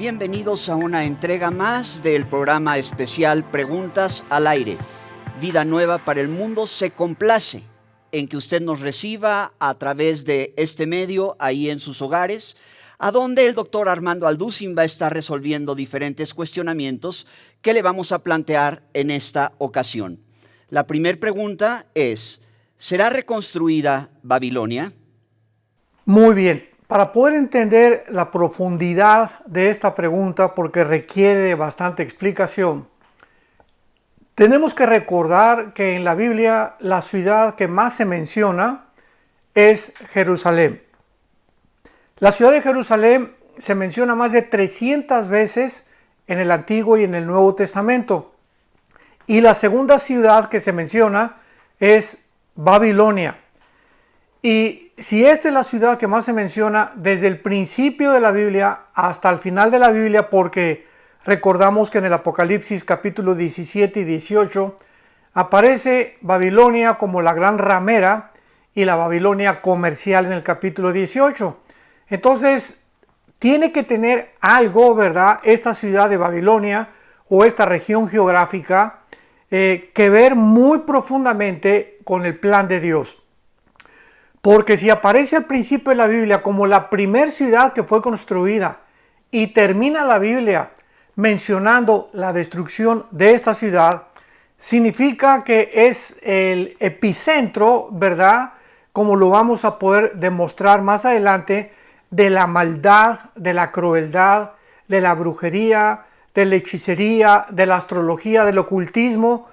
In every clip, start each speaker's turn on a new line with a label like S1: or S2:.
S1: Bienvenidos a una entrega más del programa especial Preguntas al Aire. Vida Nueva para el Mundo se complace en que usted nos reciba a través de este medio ahí en sus hogares, a donde el doctor Armando Alducin va a estar resolviendo diferentes cuestionamientos que le vamos a plantear en esta ocasión. La primera pregunta es, ¿será reconstruida Babilonia?
S2: Muy bien, para poder entender la profundidad de esta pregunta, porque requiere de bastante explicación, tenemos que recordar que en la Biblia la ciudad que más se menciona es Jerusalén. La ciudad de Jerusalén se menciona más de 300 veces en el Antiguo y en el Nuevo Testamento. Y la segunda ciudad que se menciona es Babilonia. Y si esta es la ciudad que más se menciona desde el principio de la Biblia hasta el final de la Biblia, porque recordamos que en el Apocalipsis capítulo 17 y 18 aparece Babilonia como la gran ramera y la Babilonia comercial en el capítulo 18. Entonces, tiene que tener algo, ¿verdad?, esta ciudad de Babilonia o esta región geográfica que ver muy profundamente con el plan de Dios. Porque si aparece al principio de la Biblia como la primera ciudad que fue construida y termina la Biblia mencionando la destrucción de esta ciudad, significa que es el epicentro, ¿verdad?, como lo vamos a poder demostrar más adelante, de la maldad, de la crueldad, de la brujería, de la hechicería, de la astrología, del ocultismo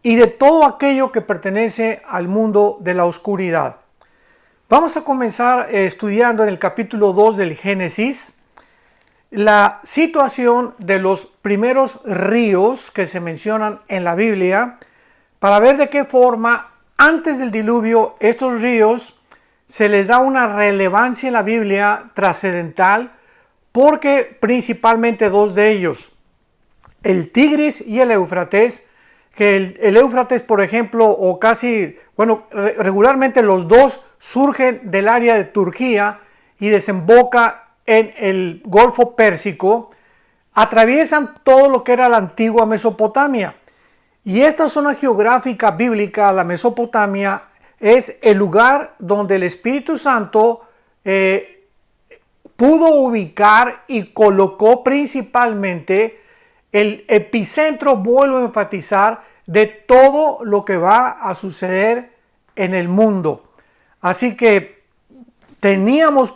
S2: y de todo aquello que pertenece al mundo de la oscuridad. Vamos a comenzar estudiando en el capítulo 2 del Génesis la situación de los primeros ríos que se mencionan en la Biblia para ver de qué forma antes del diluvio estos ríos se les da una relevancia en la Biblia trascendental, porque principalmente dos de ellos, el Tigris y el Éufrates, que el Éufrates, por ejemplo, o casi, regularmente los dos surgen del área de Turquía y desemboca en el Golfo Pérsico, atraviesan todo lo que era la antigua Mesopotamia. Y esta zona geográfica bíblica, la Mesopotamia, es el lugar donde el Espíritu Santo pudo ubicar y colocó principalmente el epicentro, vuelvo a enfatizar, de todo lo que va a suceder en el mundo. Así que teníamos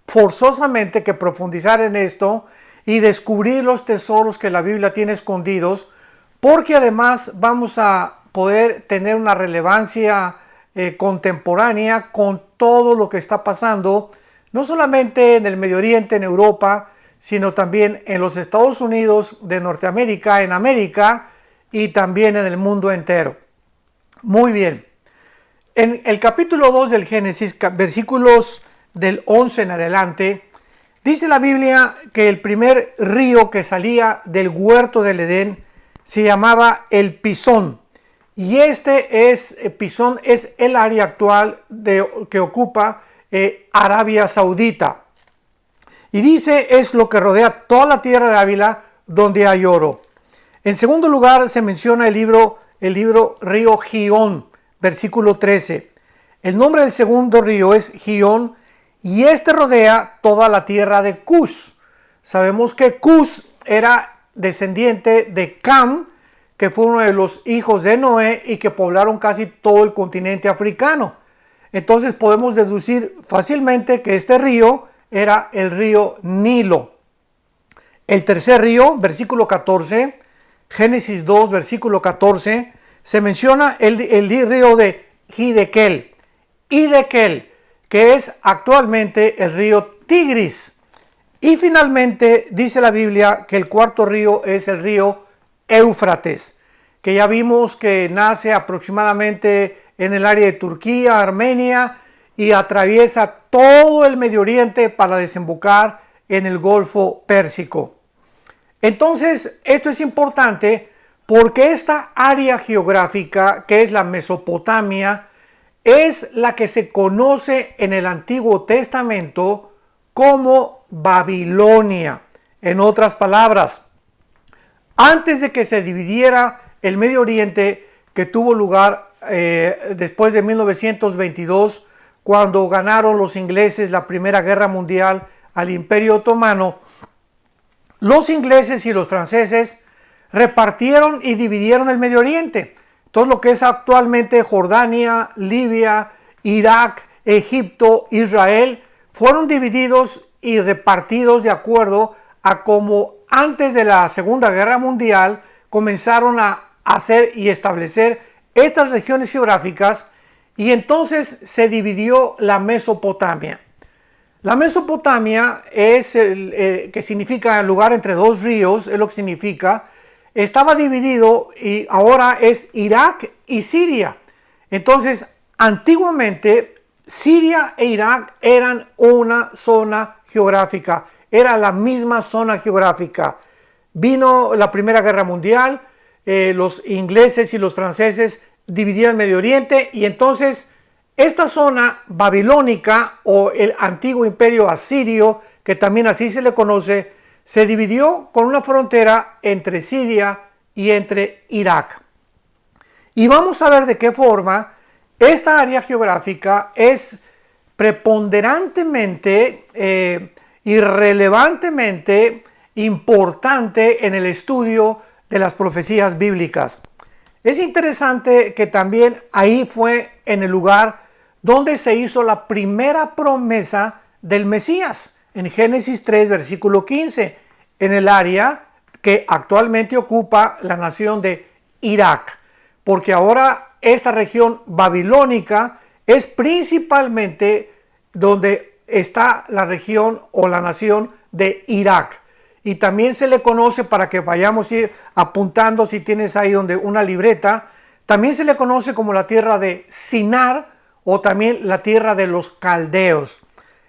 S2: forzosamente que profundizar en esto y descubrir los tesoros que la Biblia tiene escondidos, porque además vamos a poder tener una relevancia contemporánea con todo lo que está pasando, no solamente en el Medio Oriente, en Europa, sino también en los Estados Unidos de Norteamérica, en América y también en el mundo entero. Muy bien. En el capítulo 2 del Génesis, versículos del 11 en adelante, dice la Biblia que el primer río que salía del huerto del Edén se llamaba el Pisón. Y Pisón es el área actual que ocupa Arabia Saudita. Y dice, es lo que rodea toda la tierra de Ávila donde hay oro. En segundo lugar se menciona el libro río Gihón, versículo 13. El nombre del segundo río es Gihón y este rodea toda la tierra de Cus. Sabemos que Cus era descendiente de Cam, que fue uno de los hijos de Noé y que poblaron casi todo el continente africano. Entonces podemos deducir fácilmente que este río era el río Nilo. El tercer río, versículo 14, Génesis 2, versículo 14, se menciona el río de Hiddekel, que es actualmente el río Tigris. Y finalmente dice la Biblia que el cuarto río es el río Éufrates, que ya vimos que nace aproximadamente en el área de Turquía, Armenia, y atraviesa todo el Medio Oriente para desembocar en el Golfo Pérsico. Entonces, esto es importante porque esta área geográfica, que es la Mesopotamia, es la que se conoce en el Antiguo Testamento como Babilonia. En otras palabras, antes de que se dividiera el Medio Oriente, que tuvo lugar después de 1922, cuando ganaron los ingleses la Primera Guerra Mundial al Imperio Otomano, los ingleses y los franceses repartieron y dividieron el Medio Oriente. Todo lo que es actualmente Jordania, Libia, Irak, Egipto, Israel, fueron divididos y repartidos de acuerdo a cómo antes de la Segunda Guerra Mundial comenzaron a hacer y establecer estas regiones geográficas, y entonces se dividió la Mesopotamia. La Mesopotamia es que significa lugar entre dos ríos, es lo que significa. Estaba dividido y ahora es Irak y Siria. Entonces, antiguamente Siria e Irak eran una zona geográfica, era la misma zona geográfica. Vino la Primera Guerra Mundial, los ingleses y los franceses dividieron el Medio Oriente, y entonces esta zona babilónica o el antiguo imperio asirio, que también así se le conoce, se dividió con una frontera entre Siria y entre Irak. Y vamos a ver de qué forma esta área geográfica es preponderantemente y relevantemente importante en el estudio de las profecías bíblicas. Es interesante que también ahí fue en el lugar donde se hizo la primera promesa del Mesías, en Génesis 3, versículo 15, en el área que actualmente ocupa la nación de Irak, porque ahora esta región babilónica es principalmente donde está la región o la nación de Irak. Y también se le conoce, para que vayamos ir apuntando si tienes ahí donde una libreta, también se le conoce como la tierra de Sinar o también la tierra de los caldeos.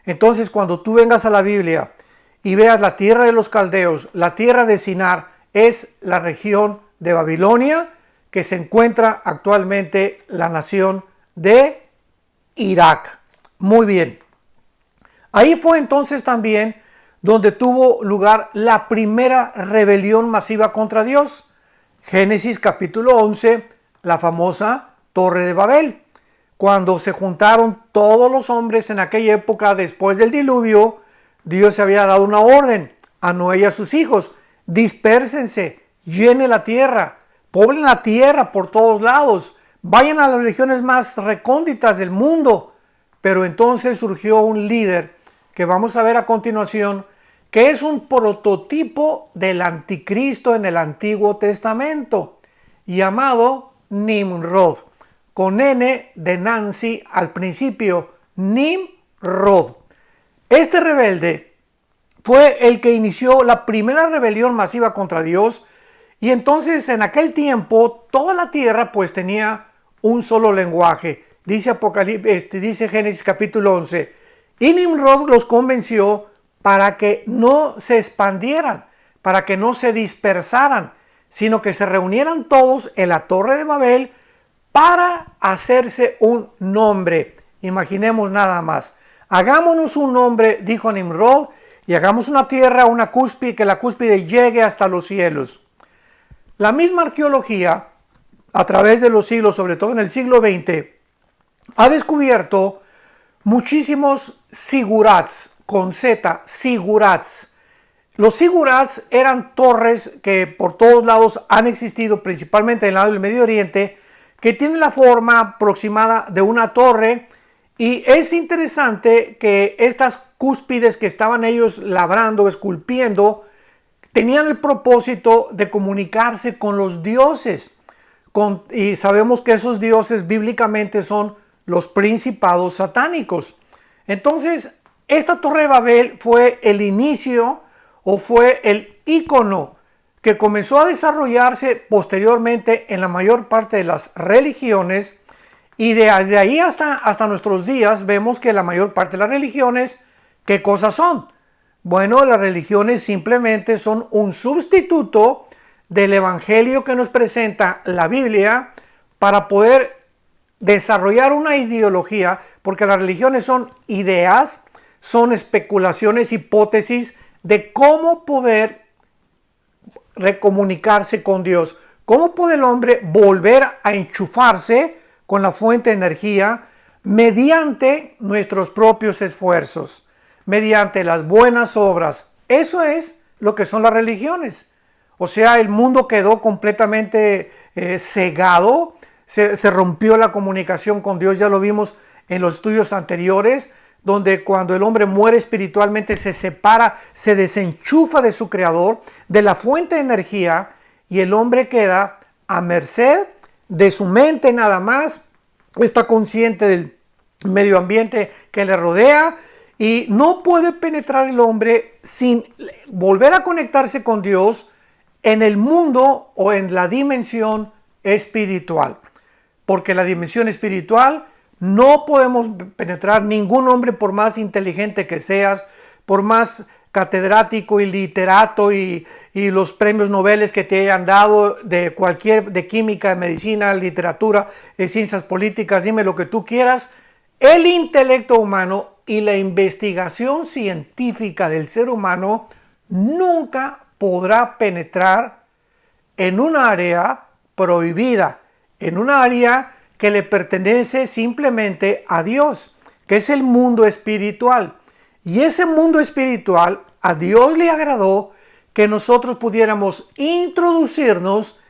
S2: Entonces, cuando tú vengas a la Biblia y veas la tierra de los caldeos, la tierra de Sinar es la región de Babilonia, que se encuentra actualmente la nación de Irak. Muy bien. Ahí fue entonces también donde tuvo lugar la primera rebelión masiva contra Dios. Génesis capítulo 11, la famosa Torre de Babel. Cuando se juntaron todos los hombres en aquella época después del diluvio, Dios se había dado una orden a Noé y a sus hijos: dispérsense, llenen la tierra, poblen la tierra por todos lados, vayan a las regiones más recónditas del mundo. Pero entonces surgió un líder que vamos a ver a continuación, que es un prototipo del anticristo en el Antiguo Testamento, llamado Nimrod, con N de Nancy al principio, Nimrod. Este rebelde fue el que inició la primera rebelión masiva contra Dios, y entonces en aquel tiempo toda la tierra pues tenía un solo lenguaje. Dice Génesis capítulo 11, y Nimrod los convenció para que no se expandieran, para que no se dispersaran, sino que se reunieran todos en la Torre de Babel para hacerse un nombre. Imaginemos nada más. Hagámonos un nombre, dijo Nimrod, y hagamos una tierra, una cúspide, que la cúspide llegue hasta los cielos. La misma arqueología, a través de los siglos, sobre todo en el siglo XX, ha descubierto muchísimos zigurats, con Z, zigurats. Los zigurats eran torres que por todos lados han existido, principalmente en el lado del Medio Oriente, que tienen la forma aproximada de una torre. Y es interesante que estas cúspides que estaban ellos labrando, esculpiendo, tenían el propósito de comunicarse con los dioses. Y sabemos que esos dioses bíblicamente son los principados satánicos. Entonces, esta Torre de Babel fue el inicio o fue el ícono que comenzó a desarrollarse posteriormente en la mayor parte de las religiones, y desde ahí hasta nuestros días vemos que la mayor parte de las religiones, ¿qué cosas son? Bueno, las religiones simplemente son un sustituto del evangelio que nos presenta la Biblia para poder desarrollar una ideología, porque las religiones son ideas, son especulaciones, hipótesis de cómo poder recomunicarse con Dios. ¿Cómo puede el hombre volver a enchufarse con la fuente de energía mediante nuestros propios esfuerzos, mediante las buenas obras? Eso es lo que son las religiones. O sea, el mundo quedó completamente cegado, se rompió la comunicación con Dios, ya lo vimos en los estudios anteriores, donde cuando el hombre muere espiritualmente se separa, se desenchufa de su creador, de la fuente de energía, y el hombre queda a merced de su mente nada más, está consciente del medio ambiente que le rodea y no puede penetrar el hombre sin volver a conectarse con Dios en el mundo o en la dimensión espiritual. Porque la dimensión espiritual no podemos penetrar ningún hombre, por más inteligente que seas, por más catedrático y literato y los premios Nobel que te hayan dado de química, de medicina, literatura, de ciencias políticas, dime lo que tú quieras. El intelecto humano y la investigación científica del ser humano nunca podrá penetrar en un área prohibida, en un área que le pertenece simplemente a Dios, que es el mundo espiritual. Y ese mundo espiritual, a Dios le agradó que nosotros pudiéramos introducirnos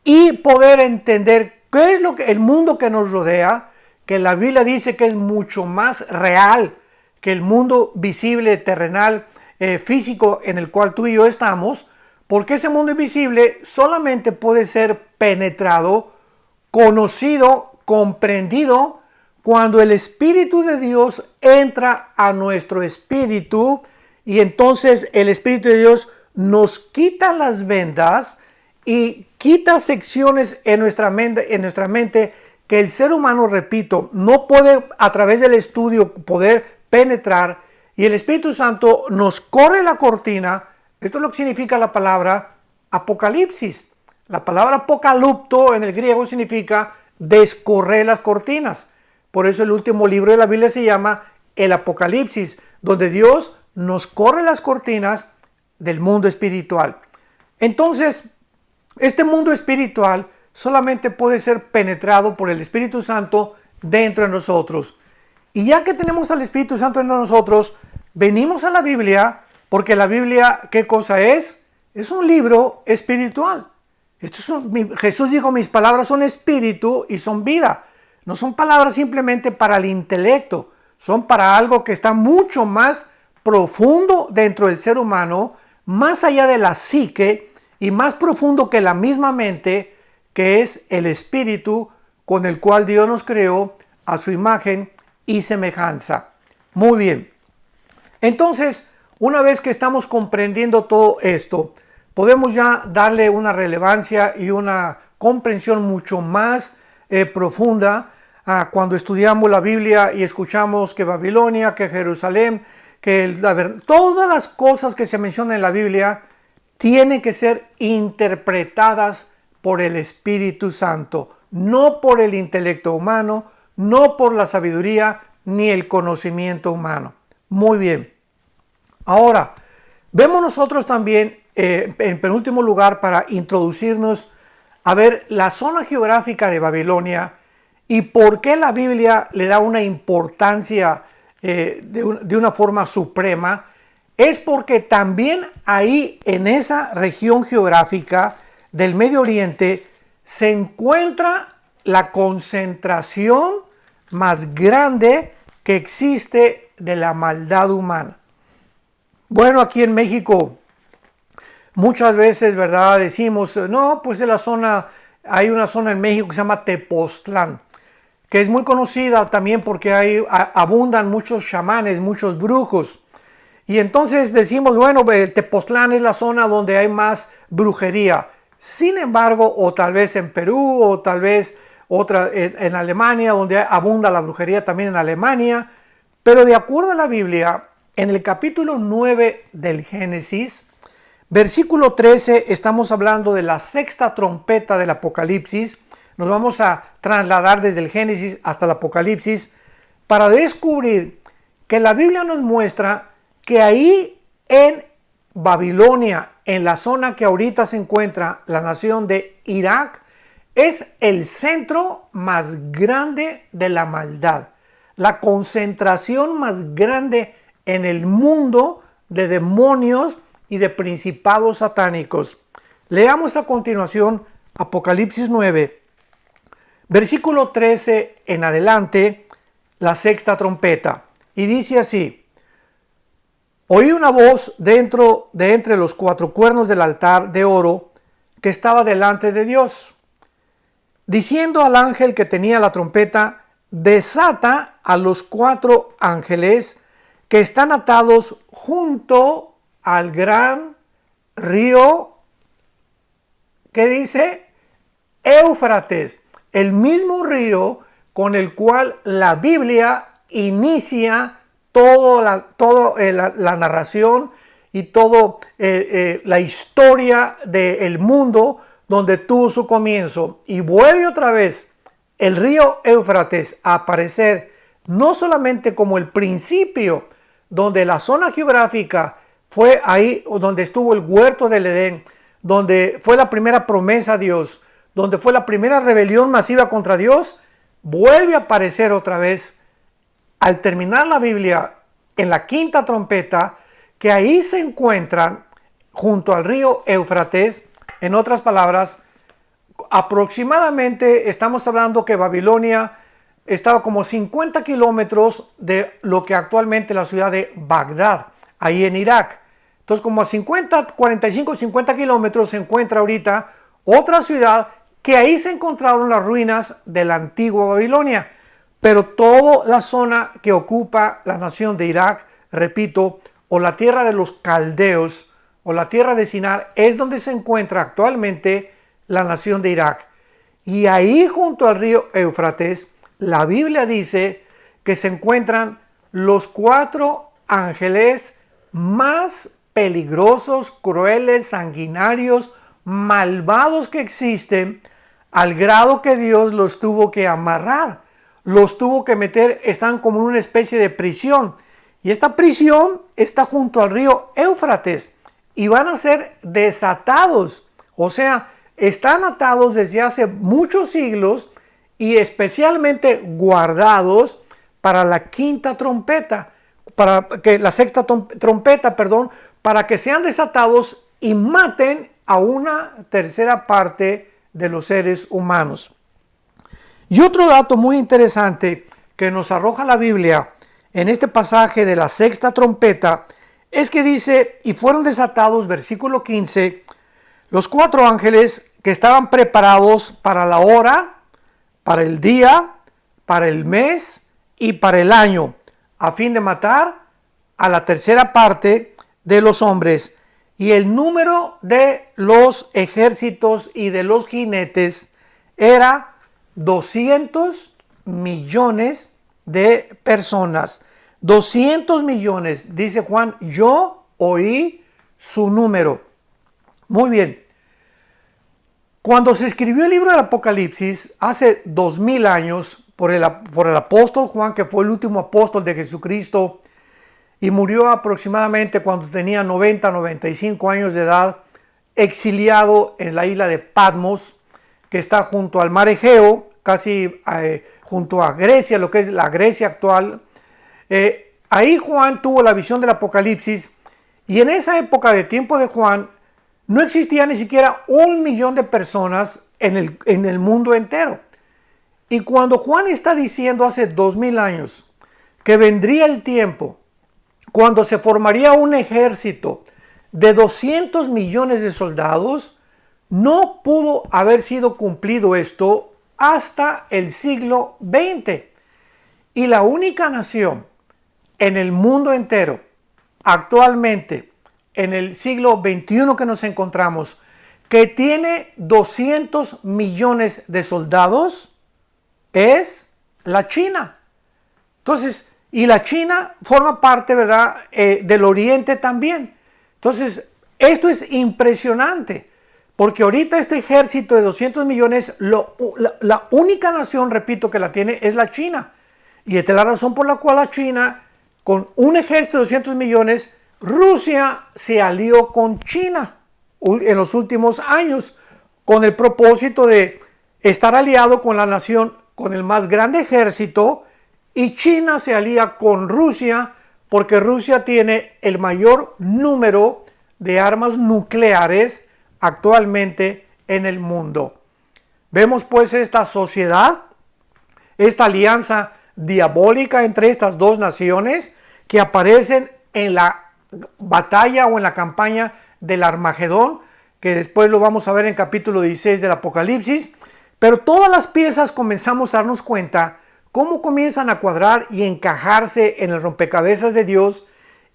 S2: y poder entender qué es el mundo que nos rodea, que la Biblia dice que es mucho más real que el mundo visible, terrenal, físico en el cual tú y yo estamos, porque ese mundo invisible solamente puede ser penetrado, conocido, comprendido, cuando el Espíritu de Dios entra a nuestro espíritu y entonces el Espíritu de Dios nos quita las vendas y quita secciones en nuestra mente que el ser humano, repito, no puede a través del estudio poder penetrar, y el Espíritu Santo nos corre la cortina. Esto es lo que significa la palabra Apocalipsis. La palabra apocalupto en el griego significa descorrer las cortinas. Por eso el último libro de la Biblia se llama el Apocalipsis, donde Dios nos corre las cortinas del mundo espiritual. Entonces, este mundo espiritual solamente puede ser penetrado por el Espíritu Santo dentro de nosotros. Y ya que tenemos al Espíritu Santo dentro de nosotros, venimos a la Biblia, porque la Biblia, ¿qué cosa es? Es un libro espiritual. Jesús dijo, mis palabras son espíritu y son vida. No son palabras simplemente para el intelecto, son para algo que está mucho más profundo dentro del ser humano, más allá de la psique y más profundo que la misma mente, que es el espíritu con el cual Dios nos creó a su imagen y semejanza. Muy bien. Entonces, una vez que estamos comprendiendo todo esto, podemos ya darle una relevancia y una comprensión mucho más profunda cuando estudiamos la Biblia y escuchamos que Babilonia, que Jerusalén, que todas las cosas que se mencionan en la Biblia tienen que ser interpretadas por el Espíritu Santo, no por el intelecto humano, no por la sabiduría ni el conocimiento humano. Muy bien. Ahora, vemos nosotros también, en penúltimo lugar, para introducirnos a ver la zona geográfica de Babilonia y por qué la Biblia le da una importancia de una forma suprema, es porque también ahí en esa región geográfica del Medio Oriente se encuentra la concentración más grande que existe de la maldad humana. Bueno, aquí en México muchas veces, ¿verdad? Decimos, no, pues hay una zona en México que se llama Tepoztlán, que es muy conocida también porque abundan muchos chamanes, muchos brujos. Y entonces decimos, bueno, Tepoztlán es la zona donde hay más brujería. Sin embargo, o tal vez en Perú, o tal vez otra en Alemania, donde abunda la brujería también en Alemania. Pero de acuerdo a la Biblia, en el capítulo 9 del Génesis, versículo 13, estamos hablando de la sexta trompeta del Apocalipsis. Nos vamos a trasladar desde el Génesis hasta el Apocalipsis para descubrir que la Biblia nos muestra que ahí en Babilonia, en la zona que ahorita se encuentra la nación de Irak, es el centro más grande de la maldad, la concentración más grande en el mundo de demonios y de principados satánicos. Leamos a continuación Apocalipsis 9, versículo 13 en adelante, la sexta trompeta, y dice así: oí una voz de entre los cuatro cuernos del altar de oro que estaba delante de Dios, diciendo al ángel que tenía la trompeta: desata a los cuatro ángeles que están atados junto al gran río, ¿qué dice? Éufrates, el mismo río con el cual la Biblia inicia toda la narración y toda la historia del mundo donde tuvo su comienzo. Y vuelve otra vez el río Éufrates a aparecer no solamente como el principio, donde la zona geográfica fue ahí donde estuvo el huerto del Edén, donde fue la primera promesa a Dios, donde fue la primera rebelión masiva contra Dios, vuelve a aparecer otra vez al terminar la Biblia en la quinta trompeta, que ahí se encuentran junto al río Éufrates. En otras palabras, aproximadamente estamos hablando que Babilonia estaba como 50 kilómetros de lo que actualmente es la ciudad de Bagdad, ahí en Irak. Entonces, como a 45, 50 kilómetros se encuentra ahorita otra ciudad que ahí se encontraron las ruinas de la antigua Babilonia. Pero toda la zona que ocupa la nación de Irak, repito, o la tierra de los caldeos, o la tierra de Sinar, es donde se encuentra actualmente la nación de Irak. Y ahí junto al río Éufrates, la Biblia dice que se encuentran los cuatro ángeles más peligrosos, crueles, sanguinarios, malvados que existen, al grado que Dios los tuvo que amarrar, los tuvo que meter, están como en una especie de prisión. Y esta prisión está junto al río Éufrates y van a ser desatados. O sea, están atados desde hace muchos siglos y especialmente guardados para la quinta trompeta, para que la sexta trompeta, perdón, para que sean desatados y maten a una tercera parte de los seres humanos. Y otro dato muy interesante que nos arroja la Biblia en este pasaje de la sexta trompeta es que dice: y fueron desatados, versículo 15, los cuatro ángeles que estaban preparados para la hora, para el día, para el mes y para el año, a fin de matar a la tercera parte de los hombres. Y el número de los ejércitos y de los jinetes era 200 millones de personas. 200 millones, dice Juan, yo oí su número. Muy bien. Cuando se escribió el libro del Apocalipsis, hace 2000 años, por el apóstol Juan, que fue el último apóstol de Jesucristo, y murió aproximadamente cuando tenía 95 años de edad, exiliado en la isla de Patmos, que está junto al mar Egeo, casi junto a Grecia, lo que es la Grecia actual. Ahí Juan tuvo la visión del Apocalipsis, y en esa época de tiempo de Juan no existía ni siquiera 1 millón de personas en el mundo entero. Y cuando Juan está diciendo hace 2000 años que vendría el tiempo cuando se formaría un ejército de 200 millones de soldados, no pudo haber sido cumplido esto hasta el siglo XX. Y la única nación en el mundo entero, actualmente, en el siglo XXI que nos encontramos, que tiene 200 millones de soldados, es la China. Entonces, y la China forma parte, ¿verdad?, del Oriente también. Entonces, esto es impresionante, porque ahorita este ejército de 200 millones, la única nación, repito, que la tiene es la China. Y esta es la razón por la cual la China, con un ejército de 200 millones, Rusia se alió con China en los últimos años con el propósito de estar aliado con la nación con el más grande ejército, y China se alía con Rusia porque Rusia tiene el mayor número de armas nucleares actualmente en el mundo. Vemos pues esta sociedad, esta alianza diabólica entre estas dos naciones que aparecen en la batalla o en la campaña del Armagedón, que después lo vamos a ver en capítulo 16 del Apocalipsis. Pero todas las piezas comenzamos a darnos cuenta cómo comienzan a cuadrar y encajarse en el rompecabezas de Dios,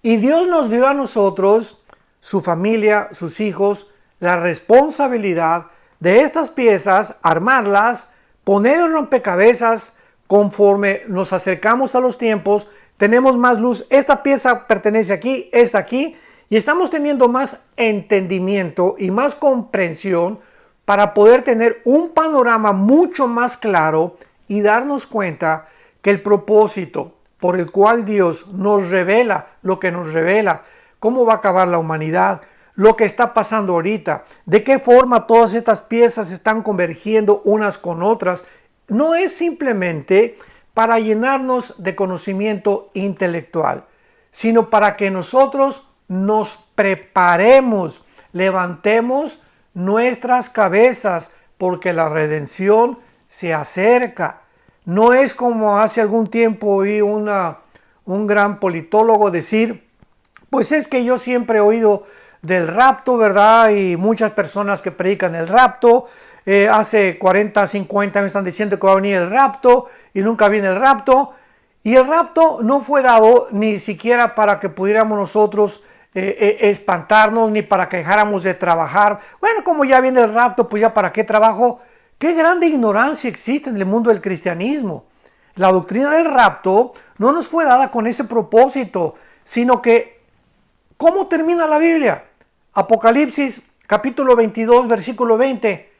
S2: y Dios nos dio a nosotros, su familia, sus hijos, la responsabilidad de estas piezas, armarlas, poner el rompecabezas conforme nos acercamos a los tiempos, tenemos más luz, esta pieza pertenece aquí, esta aquí, y estamos teniendo más entendimiento y más comprensión para poder tener un panorama mucho más claro y darnos cuenta que el propósito por el cual Dios nos revela lo que nos revela, cómo va a acabar la humanidad, lo que está pasando ahorita, de qué forma todas estas piezas están convergiendo unas con otras, no es simplemente para llenarnos de conocimiento intelectual, sino para que nosotros nos preparemos, levantemos nuestras cabezas, porque la redención se acerca. No es como hace algún tiempo oí un gran politólogo decir, pues es que yo siempre he oído del rapto, ¿verdad? Y muchas personas que predican el rapto, hace 40, 50 años están diciendo que va a venir el rapto y nunca viene el rapto. Y el rapto no fue dado ni siquiera para que pudiéramos nosotros espantarnos, ni para que dejáramos de trabajar. Bueno, como ya viene el rapto, pues ya para qué trabajo. Qué grande ignorancia existe en el mundo del cristianismo. La doctrina del rapto no nos fue dada con ese propósito, sino que, ¿cómo termina la Biblia? Apocalipsis capítulo 22, versículo 20.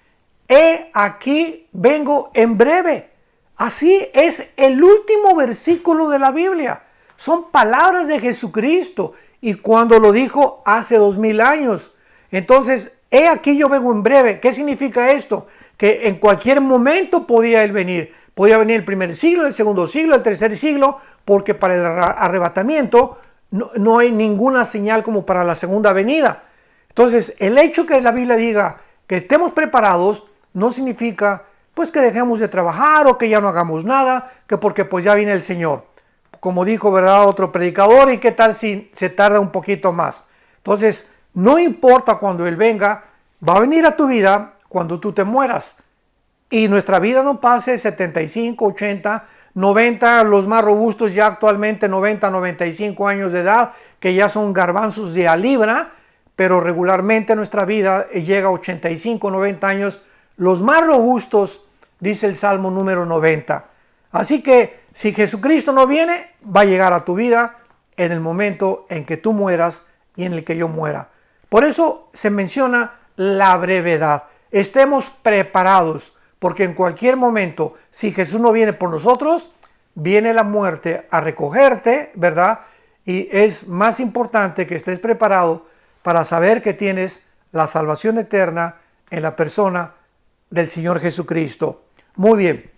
S2: He aquí vengo en breve. Así es el último versículo de la Biblia. Son palabras de Jesucristo. Y cuando lo dijo hace 2000 años. Entonces, he aquí yo vengo en breve. ¿Qué significa esto? Que en cualquier momento podía Él venir. Podía venir el primer siglo, el segundo siglo, el tercer siglo, porque para el arrebatamiento no hay ninguna señal como para la segunda venida. Entonces, el hecho que la Biblia diga que estemos preparados no significa pues que dejemos de trabajar o que ya no hagamos nada, que porque pues ya viene el Señor. Como dijo, ¿verdad?, otro predicador, ¿y qué tal si se tarda un poquito más? Entonces, no importa cuando Él venga, va a venir a tu vida cuando tú te mueras. Y nuestra vida no pase 75, 80, 90, los más robustos ya actualmente 90, 95 años de edad, que ya son garbanzos de a libra, pero regularmente nuestra vida llega a 85, 90 años, los más robustos, dice el Salmo número 90. Así que si Jesucristo no viene, va a llegar a tu vida en el momento en que tú mueras y en el que yo muera. Por eso se menciona la brevedad. Estemos preparados, porque en cualquier momento, si Jesús no viene por nosotros, viene la muerte a recogerte, ¿verdad? Y es más importante que estés preparado para saber que tienes la salvación eterna en la persona del Señor Jesucristo. Muy bien.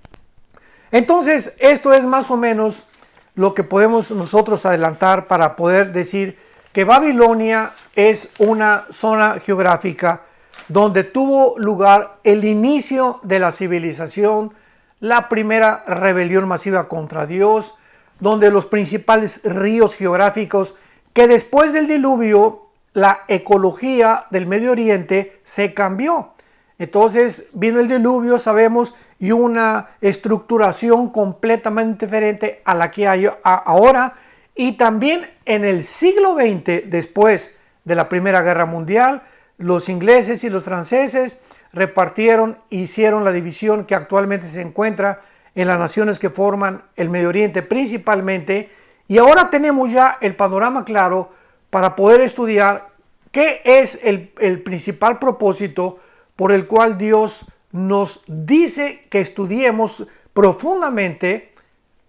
S2: Entonces, esto es más o menos lo que podemos nosotros adelantar para poder decir que Babilonia es una zona geográfica donde tuvo lugar el inicio de la civilización, la primera rebelión masiva contra Dios, donde los principales ríos geográficos, que después del diluvio, la ecología del Medio Oriente se cambió. Entonces vino el diluvio, sabemos, y una estructuración completamente diferente a la que hay ahora. Y también en el siglo XX, después de la Primera Guerra Mundial, los ingleses y los franceses repartieron e hicieron la división que actualmente se encuentra en las naciones que forman el Medio Oriente principalmente. Y ahora tenemos ya el panorama claro para poder estudiar qué es el principal propósito por el cual Dios nos dice que estudiemos profundamente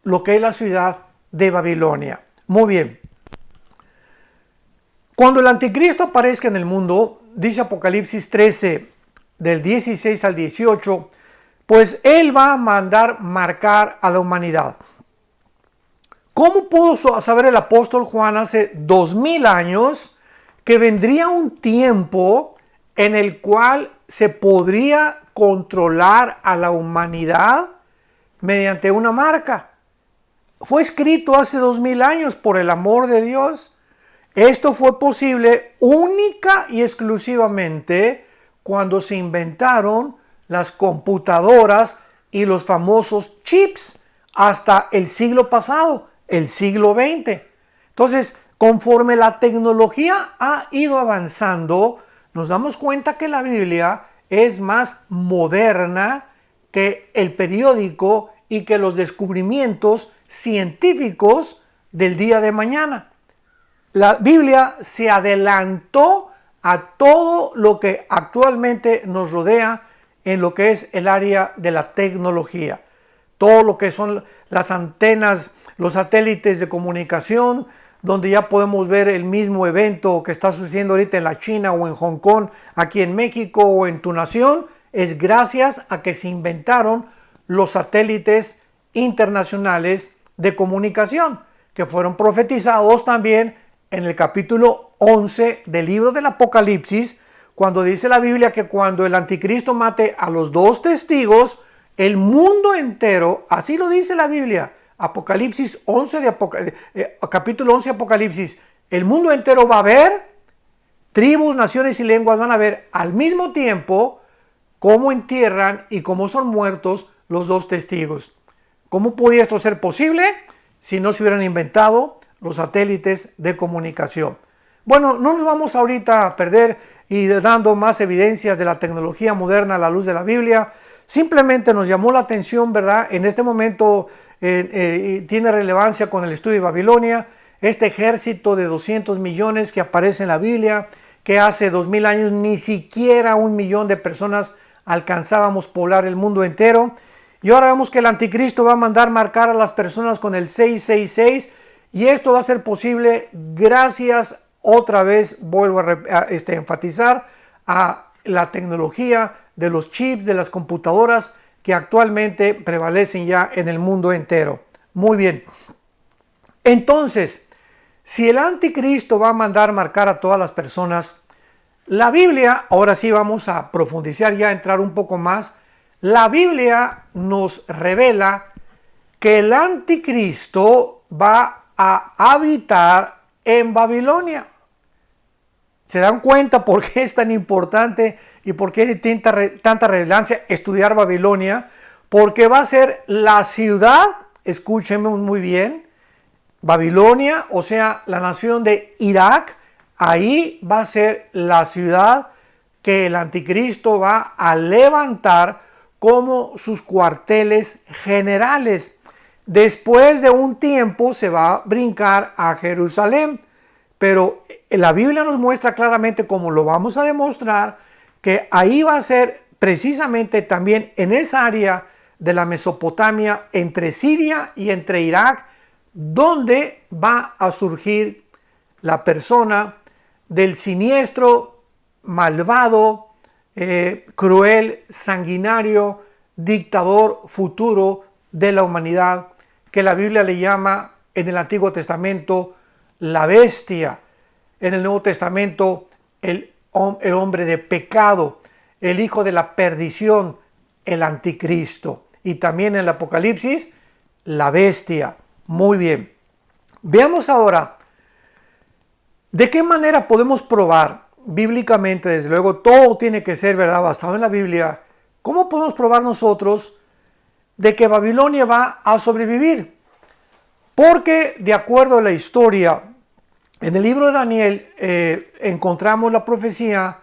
S2: lo que es la ciudad de Babilonia. Muy bien. Cuando el anticristo aparezca en el mundo, dice Apocalipsis 13, del 16 al 18, pues él va a mandar marcar a la humanidad. ¿Cómo pudo saber el apóstol Juan hace 2000 años que vendría un tiempo en el cual se podría controlar a la humanidad mediante una marca? Fue escrito hace 2000 años por el amor de Dios. Esto fue posible única y exclusivamente cuando se inventaron las computadoras y los famosos chips hasta el siglo pasado, el siglo XX. Entonces, conforme la tecnología ha ido avanzando, nos damos cuenta que la Biblia es más moderna que el periódico y que los descubrimientos científicos del día de mañana. La Biblia se adelantó a todo lo que actualmente nos rodea en lo que es el área de la tecnología. Todo lo que son las antenas, los satélites de comunicación, donde ya podemos ver el mismo evento que está sucediendo ahorita en la China o en Hong Kong, aquí en México o en tu nación, es gracias a que se inventaron los satélites internacionales de comunicación, que fueron profetizados también en el capítulo 11 del libro del Apocalipsis, cuando dice la Biblia que cuando el anticristo mate a los 2 testigos, el mundo entero, así lo dice la Biblia, Apocalipsis 11 capítulo 11 Apocalipsis, el mundo entero va a ver, tribus, naciones y lenguas van a ver al mismo tiempo cómo entierran y cómo son muertos los 2 testigos. ¿Cómo podía esto ser posible si no se hubieran inventado los satélites de comunicación? Bueno, no nos vamos ahorita a perder y dando más evidencias de la tecnología moderna a la luz de la Biblia. Simplemente nos llamó la atención, ¿verdad? En este momento tiene relevancia con el estudio de Babilonia, este ejército de 200 millones que aparece en la Biblia, que hace 2000 años ni siquiera 1 millón de personas alcanzábamos poblar el mundo entero. Y ahora vemos que el anticristo va a mandar marcar a las personas con el 666 y esto va a ser posible gracias, otra vez vuelvo a enfatizar, a la tecnología de los chips, de las computadoras que actualmente prevalecen ya en el mundo entero. Muy bien. Entonces, si el anticristo va a mandar marcar a todas las personas, la Biblia, ahora sí vamos a profundizar ya, a entrar un poco más. La Biblia nos revela que el anticristo va a habitar en Babilonia. ¿Se dan cuenta por qué es tan importante y por qué tiene tanta relevancia estudiar Babilonia? Porque va a ser la ciudad, escúchenme muy bien, Babilonia, o sea, la nación de Irak, ahí va a ser la ciudad que el anticristo va a levantar como sus cuarteles generales. Después de un tiempo se va a brincar a Jerusalén, pero la Biblia nos muestra claramente, como lo vamos a demostrar, que ahí va a ser precisamente también en esa área de la Mesopotamia, entre Siria y entre Irak, donde va a surgir la persona del siniestro, malvado, cruel, sanguinario, dictador futuro de la humanidad, que la Biblia le llama en el Antiguo Testamento la bestia, en el Nuevo Testamento el hombre de pecado, el hijo de la perdición, el anticristo, y también en el Apocalipsis la bestia. Muy bien, veamos ahora de qué manera podemos probar bíblicamente, desde luego todo tiene que ser, ¿verdad?, basado en la Biblia. ¿Cómo podemos probar nosotros de que Babilonia va a sobrevivir? Porque de acuerdo a la historia, en el libro de Daniel encontramos la profecía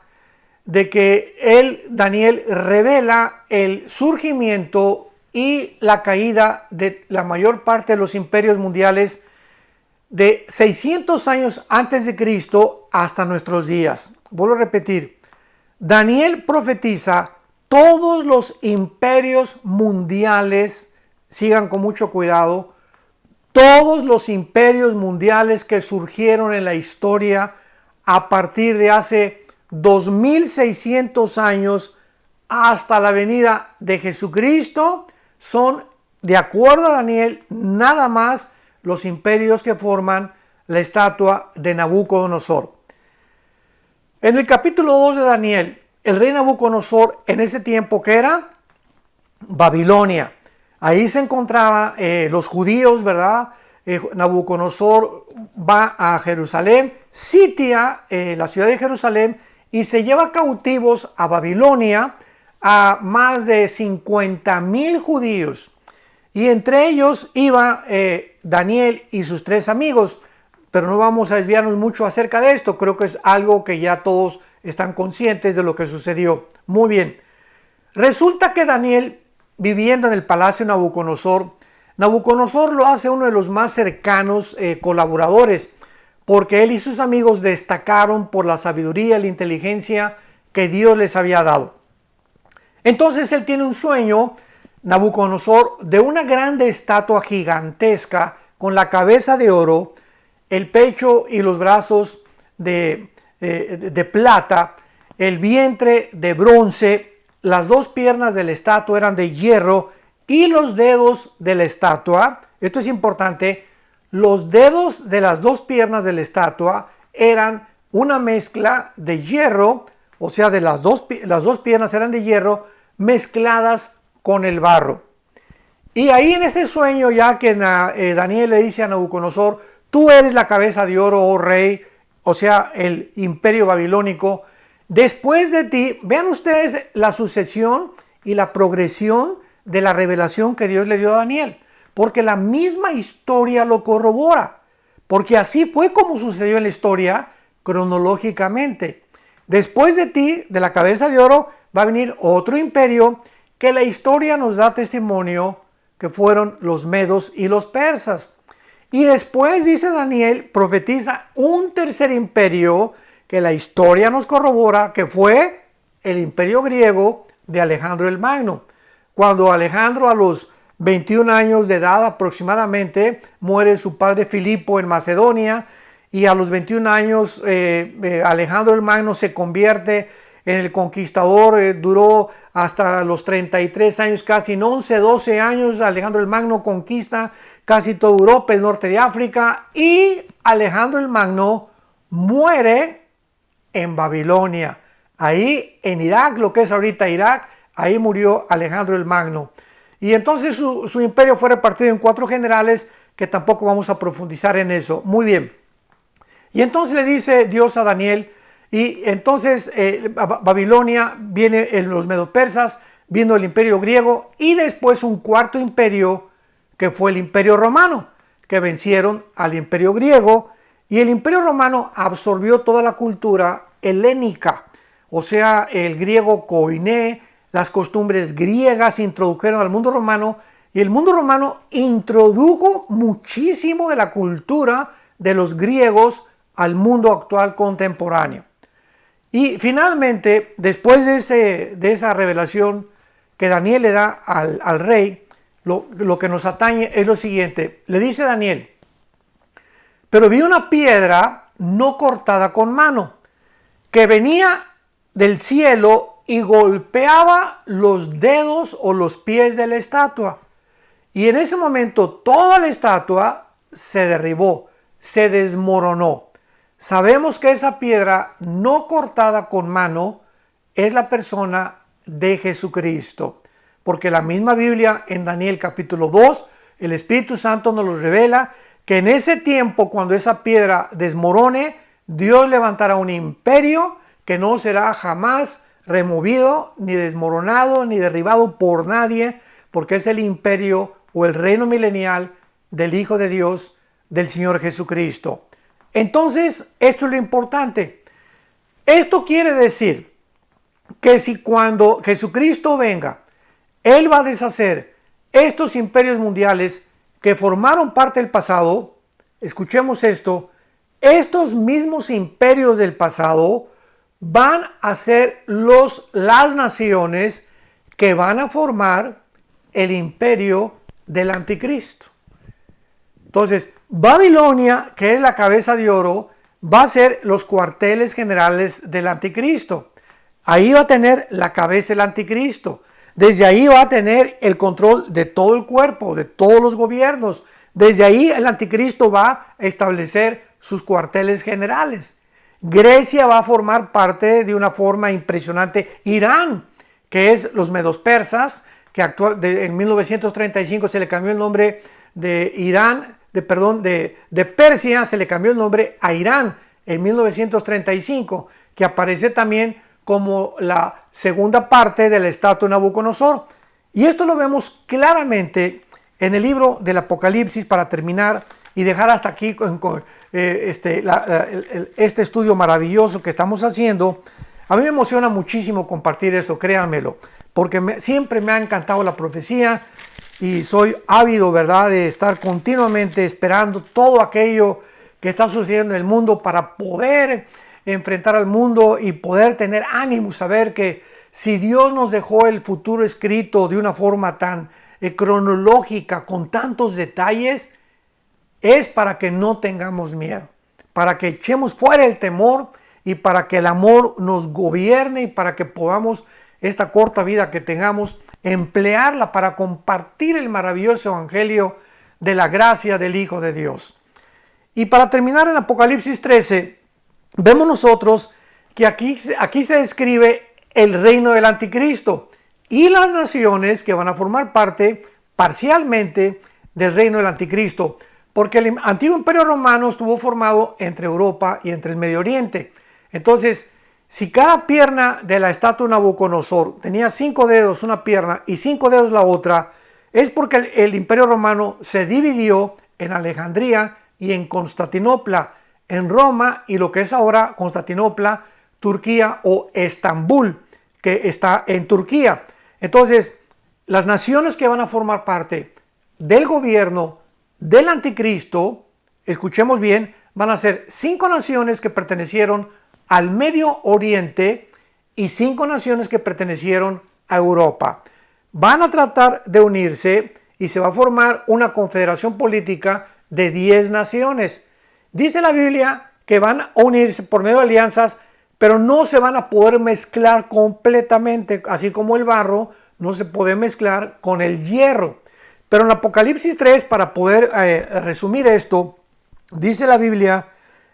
S2: de que Daniel revela el surgimiento y la caída de la mayor parte de los imperios mundiales de 600 años antes de Cristo hasta nuestros días. Vuelvo a repetir, Daniel profetiza todos los imperios mundiales, sigan con mucho cuidado, todos los imperios mundiales que surgieron en la historia a partir de hace 2600 años hasta la venida de Jesucristo son, de acuerdo a Daniel, nada más los imperios que forman la estatua de Nabucodonosor. En el capítulo 2 de Daniel, el rey Nabucodonosor, en ese tiempo que era Babilonia, ahí se encontraban los judíos, ¿verdad? Nabucodonosor va a Jerusalén, sitia la ciudad de Jerusalén y se lleva cautivos a Babilonia a más de 50,000 judíos. Y entre ellos iba Daniel y sus 3 amigos, pero no vamos a desviarnos mucho acerca de esto. Creo que es algo que ya todos están conscientes de lo que sucedió. Muy bien. Resulta que Daniel, viviendo en el palacio de Nabucodonosor lo hace uno de los más cercanos colaboradores, porque él y sus amigos destacaron por la sabiduría y la inteligencia que Dios les había dado. Entonces él tiene un sueño, Nabucodonosor, de una grande estatua gigantesca con la cabeza de oro, el pecho y los brazos de plata, el vientre de bronce, las 2 piernas de la estatua eran de hierro y los dedos de la estatua, esto es importante, los dedos de las 2 piernas de la estatua eran una mezcla de hierro, o sea, de las dos piernas eran de hierro mezcladas con el barro. Y ahí en este sueño, ya que Daniel le dice a Nabucodonosor, tú eres la cabeza de oro, oh rey, o sea, el imperio babilónico. Después de ti, vean ustedes la sucesión y la progresión de la revelación que Dios le dio a Daniel, porque la misma historia lo corrobora, porque así fue como sucedió en la historia cronológicamente. Después de ti, de la cabeza de oro, va a venir otro imperio que la historia nos da testimonio que fueron los medos y los persas. Y después, dice Daniel, profetiza un tercer imperio que la historia nos corrobora que fue el imperio griego de Alejandro el Magno. Cuando Alejandro, a los 21 años de edad aproximadamente, muere su padre Filipo en Macedonia, y a los 21 años Alejandro el Magno se convierte en el conquistador. Duró hasta los 33 años, casi en 11, 12 años, Alejandro el Magno conquista casi toda Europa, el norte de África, y Alejandro el Magno muere en Babilonia, ahí en Irak, lo que es ahorita Irak, ahí murió Alejandro el Magno. Y entonces su imperio fue repartido en 4 generales, que tampoco vamos a profundizar en eso. Muy bien. Y entonces le dice Dios a Daniel, y entonces Babilonia, viene en los medo-persas, vino el imperio griego, y después un cuarto imperio, que fue el imperio romano, que vencieron al imperio griego, y el imperio romano absorbió toda la cultura helénica, o sea, el griego koiné, las costumbres griegas se introdujeron al mundo romano, y el mundo romano introdujo muchísimo de la cultura de los griegos al mundo actual contemporáneo. Y finalmente, después de esa revelación que Daniel le da al rey, lo que nos atañe es lo siguiente. Le dice Daniel, pero vi una piedra no cortada con mano, que venía del cielo y golpeaba los dedos o los pies de la estatua. Y en ese momento toda la estatua se derribó, se desmoronó. Sabemos que esa piedra no cortada con mano es la persona de Jesucristo, porque la misma Biblia en Daniel capítulo 2, el Espíritu Santo nos lo revela, que en ese tiempo, cuando esa piedra desmorone, Dios levantará un imperio que no será jamás removido, ni desmoronado, ni derribado por nadie, porque es el imperio o el reino milenial del Hijo de Dios, del Señor Jesucristo. Entonces, esto es lo importante. Esto quiere decir que si cuando Jesucristo venga, Él va a deshacer estos imperios mundiales que formaron parte del pasado. Escuchemos esto, estos mismos imperios del pasado van a ser las naciones que van a formar el imperio del anticristo. Entonces, Babilonia, que es la cabeza de oro, va a ser los cuarteles generales del anticristo. Ahí va a tener la cabeza del anticristo. Desde ahí va a tener el control de todo el cuerpo, de todos los gobiernos. Desde ahí el anticristo va a establecer sus cuarteles generales. Grecia va a formar parte de una forma impresionante. Irán, que es los medos persas, que en 1935 se le cambió el nombre de Irán, de Persia, se le cambió el nombre a Irán en 1935, que aparece también como la segunda parte del estatua de Nabucodonosor. Y esto lo vemos claramente en el libro del Apocalipsis, para terminar y dejar hasta aquí este estudio maravilloso que estamos haciendo. A mí me emociona muchísimo compartir eso, créanmelo, porque siempre me ha encantado la profecía y soy ávido, ¿verdad?, de estar continuamente esperando todo aquello que está sucediendo en el mundo para poder enfrentar al mundo y poder tener ánimo, saber que si Dios nos dejó el futuro escrito de una forma tan cronológica, con tantos detalles, es para que no tengamos miedo, para que echemos fuera el temor y para que el amor nos gobierne y para que podamos, esta corta vida que tengamos, emplearla para compartir el maravilloso evangelio de la gracia del Hijo de Dios. Y para terminar, en Apocalipsis 13, vemos nosotros que aquí se describe el reino del anticristo y las naciones que van a formar parte parcialmente del reino del anticristo, porque el antiguo imperio romano estuvo formado entre Europa y entre el Medio Oriente. Entonces, si cada pierna de la estatua de Nabucodonosor tenía 5 dedos una pierna y 5 dedos la otra, es porque el imperio romano se dividió en Alejandría y en Constantinopla, en Roma y lo que es ahora Constantinopla, Turquía o Estambul, que está en Turquía. Entonces, las naciones que van a formar parte del gobierno del anticristo, escuchemos bien, van a ser 5 naciones que pertenecieron al Medio Oriente y 5 naciones que pertenecieron a Europa. Van a tratar de unirse y se va a formar una confederación política de 10 naciones. Dice la Biblia que van a unirse por medio de alianzas, pero no se van a poder mezclar completamente, así como el barro no se puede mezclar con el hierro. Pero en Apocalipsis 3, para poder resumir esto, dice la Biblia,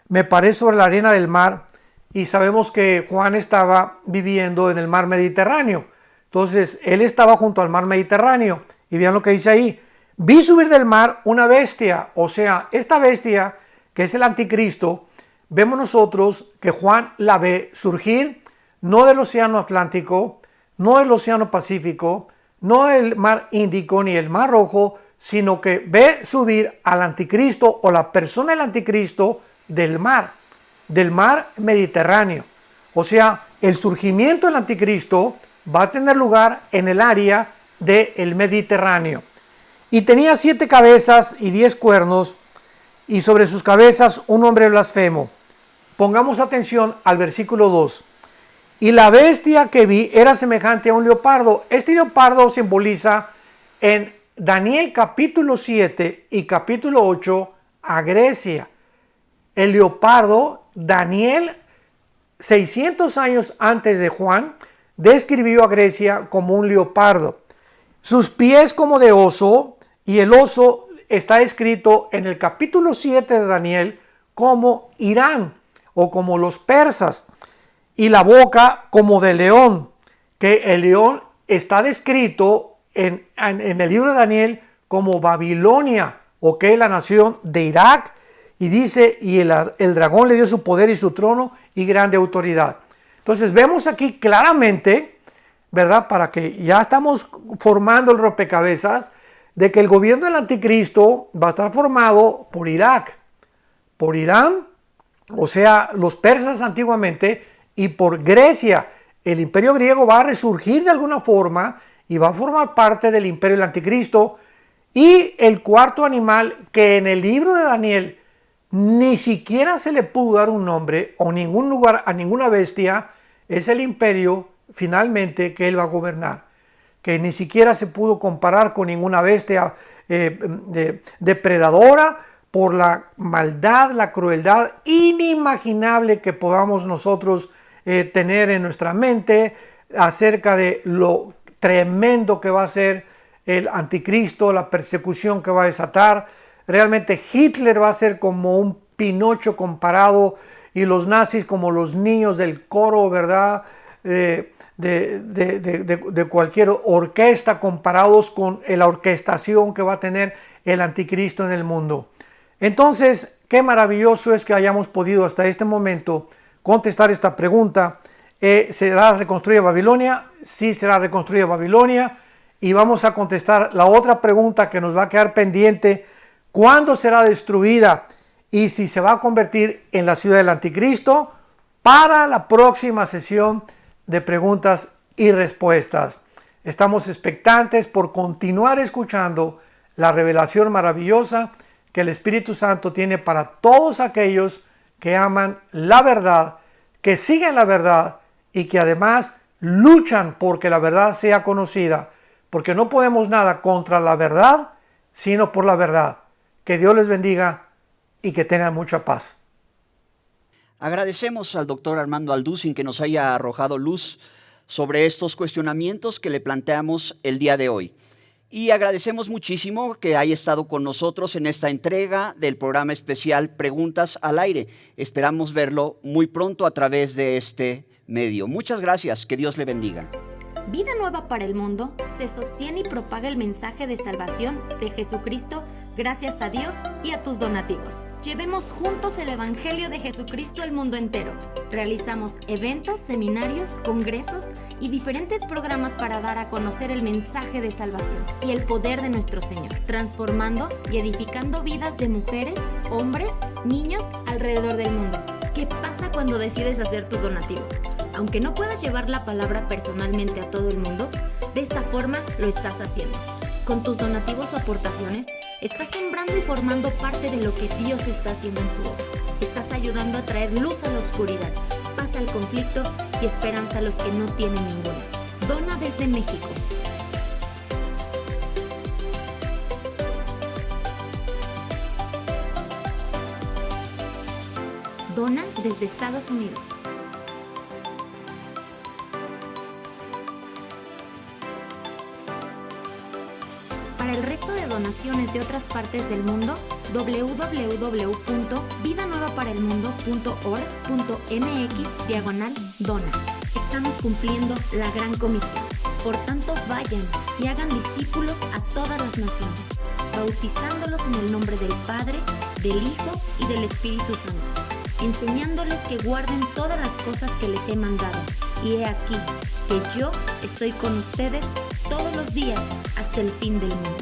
S2: me paré sobre la arena del mar, y sabemos que Juan estaba viviendo en el mar Mediterráneo. Entonces, él estaba junto al mar Mediterráneo, y vean lo que dice ahí, vi subir del mar una bestia, o sea, esta bestia, que es el anticristo, vemos nosotros que Juan la ve surgir, no del océano Atlántico, no del océano Pacífico, no del mar Índico ni el mar Rojo, sino que ve subir al anticristo o la persona del anticristo del mar Mediterráneo. O sea, el surgimiento del anticristo va a tener lugar en el área del Mediterráneo. Y tenía 7 cabezas y 10 cuernos, y sobre sus cabezas un nombre blasfemo. Pongamos atención al versículo 2. Y la bestia que vi era semejante a un leopardo. Este leopardo simboliza en Daniel capítulo 7 y capítulo 8 a Grecia. El leopardo, Daniel, 600 años antes de Juan, describió a Grecia como un leopardo. Sus pies como de oso, y el oso está escrito en el capítulo 7 de Daniel como Irán o como los persas. Y la boca como de león, que el león está descrito en el libro de Daniel como Babilonia, o que es la nación de Irak, y dice, y el dragón le dio su poder y su trono y grande autoridad. Entonces vemos aquí claramente, ¿verdad?, para que ya estamos formando el rompecabezas, de que el gobierno del anticristo va a estar formado por Irak, por Irán, o sea, los persas antiguamente, y por Grecia. El imperio griego va a resurgir de alguna forma y va a formar parte del imperio del anticristo. Y el cuarto animal, que en el libro de Daniel ni siquiera se le pudo dar un nombre o ningún lugar a ninguna bestia, es el imperio finalmente que él va a gobernar, que ni siquiera se pudo comparar con ninguna bestia depredadora, por la maldad, la crueldad inimaginable que podamos nosotros tener en nuestra mente acerca de lo tremendo que va a ser el anticristo, la persecución que va a desatar. Realmente Hitler va a ser como un Pinocho comparado y los nazis como los niños del coro, ¿verdad? De cualquier orquesta comparados con la orquestación que va a tener el anticristo en el mundo. Entonces, qué maravilloso es que hayamos podido hasta este momento contestar esta pregunta. ¿Será reconstruida Babilonia? Sí, será reconstruida Babilonia. Y vamos a contestar la otra pregunta que nos va a quedar pendiente: ¿cuándo será destruida? Y si se va a convertir en la ciudad del anticristo, para la próxima sesión de preguntas y respuestas. Estamos expectantes por continuar escuchando la revelación maravillosa que el Espíritu Santo tiene para todos aquellos que aman la verdad, que siguen la verdad y que además luchan porque la verdad sea conocida, porque no podemos nada contra la verdad, sino por la verdad. Que Dios les bendiga y que tengan mucha paz.
S1: Agradecemos al doctor Armando Alducin que nos haya arrojado luz sobre estos cuestionamientos que le planteamos el día de hoy. Y agradecemos muchísimo que haya estado con nosotros en esta entrega del programa especial Preguntas al Aire. Esperamos verlo muy pronto a través de este medio. Muchas gracias, que Dios le bendiga.
S3: Vida Nueva para el Mundo se sostiene y propaga el mensaje de salvación de Jesucristo gracias a Dios y a tus donativos. Llevemos juntos el Evangelio de Jesucristo al mundo entero. Realizamos eventos, seminarios, congresos y diferentes programas para dar a conocer el mensaje de salvación y el poder de nuestro Señor, transformando y edificando vidas de mujeres, hombres, niños alrededor del mundo. ¿Qué pasa cuando decides hacer tu donativo? Aunque no puedas llevar la palabra personalmente a todo el mundo, de esta forma lo estás haciendo. Con tus donativos o aportaciones, estás sembrando y formando parte de lo que Dios está haciendo en su obra. Estás ayudando a traer luz a la oscuridad, paz al conflicto y esperanza a los que no tienen ninguna. Dona desde México. Dona desde Estados Unidos. Para el resto de donaciones de otras partes del mundo, www.vidanuevaparelmundo.org.mx/dona. Estamos cumpliendo la gran comisión. Por tanto, vayan y hagan discípulos a todas las naciones, bautizándolos en el nombre del Padre, del Hijo y del Espíritu Santo, enseñándoles que guarden todas las cosas que les he mandado. Y he aquí que yo estoy con ustedes todos los días hasta el fin del mundo.